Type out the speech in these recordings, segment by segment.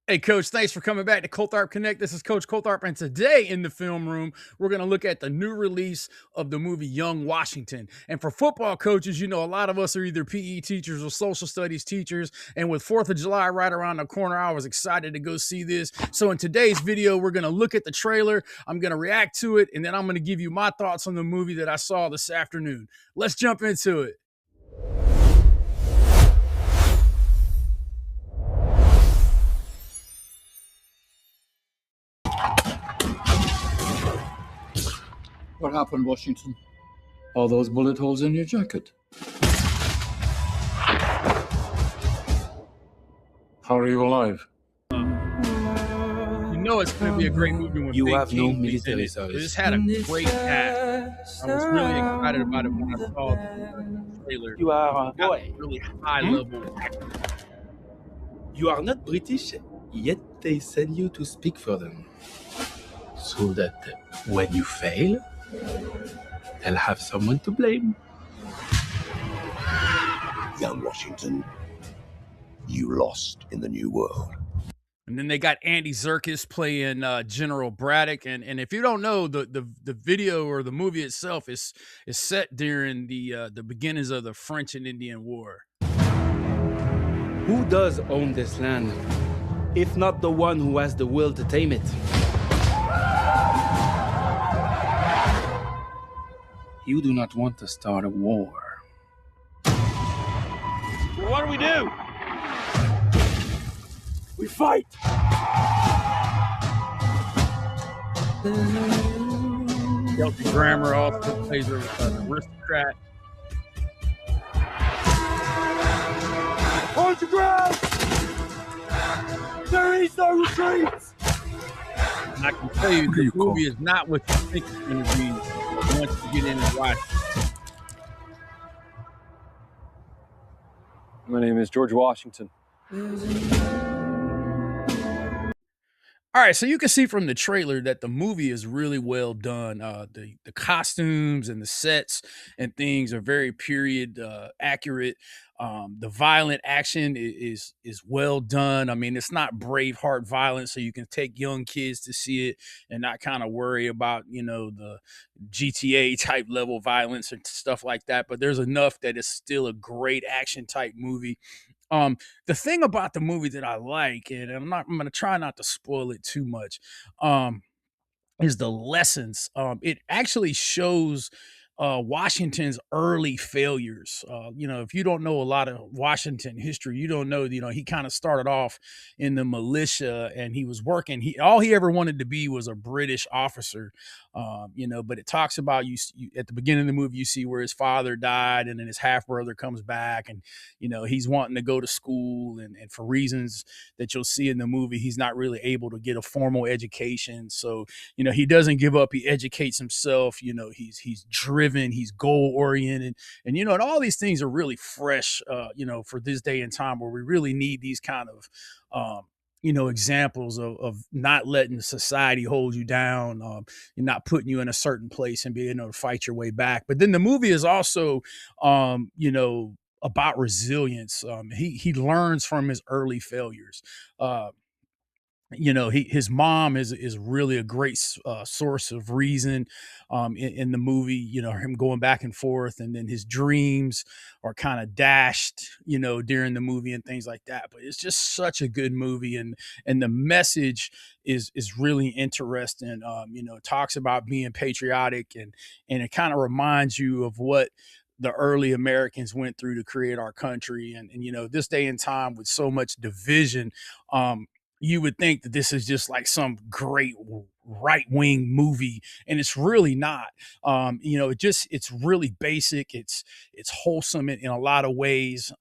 Hey, Coach, thanks for coming back to Coltharp Connect. This is Coach Coltharp, and today in the film room, we're going to look at the new release of the movie Young Washington. And for football coaches, you know, a lot of us are either PE teachers or social studies teachers. And with 4th of July right around the corner, I was excited to go see this. So in today's video, we're going to look at the trailer, I'm going to react to it, and then I'm going to give you my thoughts on the movie that I saw this afternoon. Let's jump into it. What happened, Washington? All those bullet holes in your jacket. How are you alive? You know it's going to be a great movie when You Big have no King is in military it. service. This had a great cast. I was really excited about it when I saw the trailer. You are Got boy. really high level acting. You are not British, yet they send you to speak for them. So that when you fail, they'll have someone to blame. Young Washington, you lost in the new world. And then they got Andy Serkis playing General Braddock. And if you don't know, the video or the movie itself is set during the beginnings of the French and Indian War. Who does own this land, if not the one who has the will to tame it? You do not want to start a war. What do? We fight! Kelsey Grammer also plays an aristocrat. Hold the ground! There is no retreat! And I can tell you, the movie is not what you think it's going to be once you get in and watch it. My name is George Washington. All right, so you can see from the trailer that the movie is really well done. The costumes and the sets and things are very period accurate. The violent action is well done. I mean, it's not Braveheart violence, so you can take young kids to see it and not kind of worry about, you know, the GTA type level violence and stuff like that. But there's enough that it's still a great action type movie. The thing about the movie that I like, and I'm gonna try not to spoil it too much, is the lessons. It actually shows Washington's early failures. You know, if you don't know a lot of Washington history, you don't know, you know, he kind of started off in the militia and he was working. All he ever wanted to be was a British officer. You know, but it talks about you at the beginning of the movie, you see where his father died and then his half brother comes back and, you know, he's wanting to go to school and for reasons that you'll see in the movie, he's not really able to get a formal education. So, you know, he doesn't give up. He educates himself. You know, he's driven, he's goal oriented, and you know, and all these things are really fresh. You know, for this day and time where we really need these kind of you know, examples of not letting society hold you down, and not putting you in a certain place and being able to fight your way back. But then the movie is also, you know, about resilience. He learns from his early failures. You know, his mom is really a great source of reason in the movie. You know, him going back and forth, and then his dreams are kind of dashed, you know, during the movie and things like that. But it's just such a good movie, and the message is really interesting. You know, it talks about being patriotic, and it kind of reminds you of what the early Americans went through to create our country. And you know, this day and time with so much division, you would think that this is just like some great right wing movie, and it's really not. You know, it's really basic. It's wholesome in a lot of ways.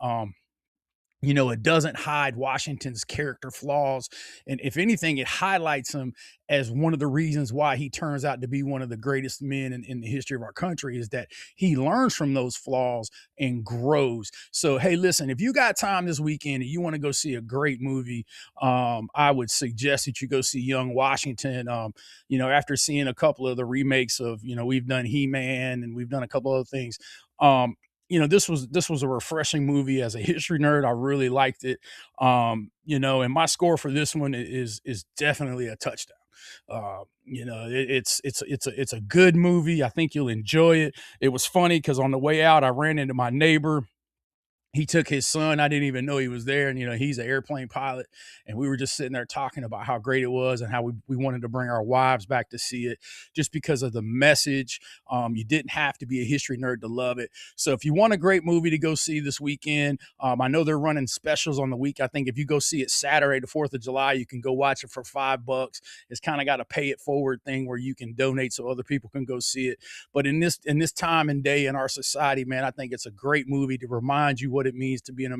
You know, it doesn't hide Washington's character flaws. And if anything, it highlights him as one of the reasons why he turns out to be one of the greatest men in the history of our country, is that he learns from those flaws and grows. So, hey, listen, if you got time this weekend and you want to go see a great movie, I would suggest that you go see Young Washington. You know, after seeing a couple of the remakes of, you know, we've done He-Man and we've done a couple other things. this was a refreshing movie. As a history nerd, I really liked it. And my score for this one is definitely a touchdown. It's a good movie. I think you'll enjoy it. It was funny because on the way out, I ran into my neighbor. He took his son. I didn't even know he was there. And, he's an airplane pilot. And we were just sitting there talking about how great it was and how we wanted to bring our wives back to see it just because of the message. You didn't have to be a history nerd to love it. So if you want a great movie to go see this weekend, I know they're running specials on the week. I think if you go see it Saturday, the 4th of July, you can go watch it for $5. It's kind of got a pay it forward thing where you can donate so other people can go see it. But in this time and day in our society, man, I think it's a great movie to remind you what it means to be an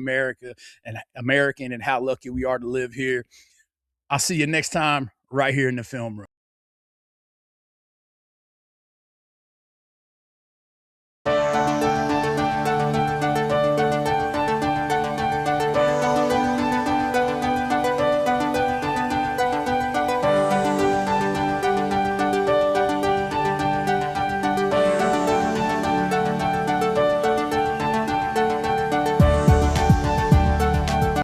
American and how lucky we are to live here. I'll see you next time right here in the film room.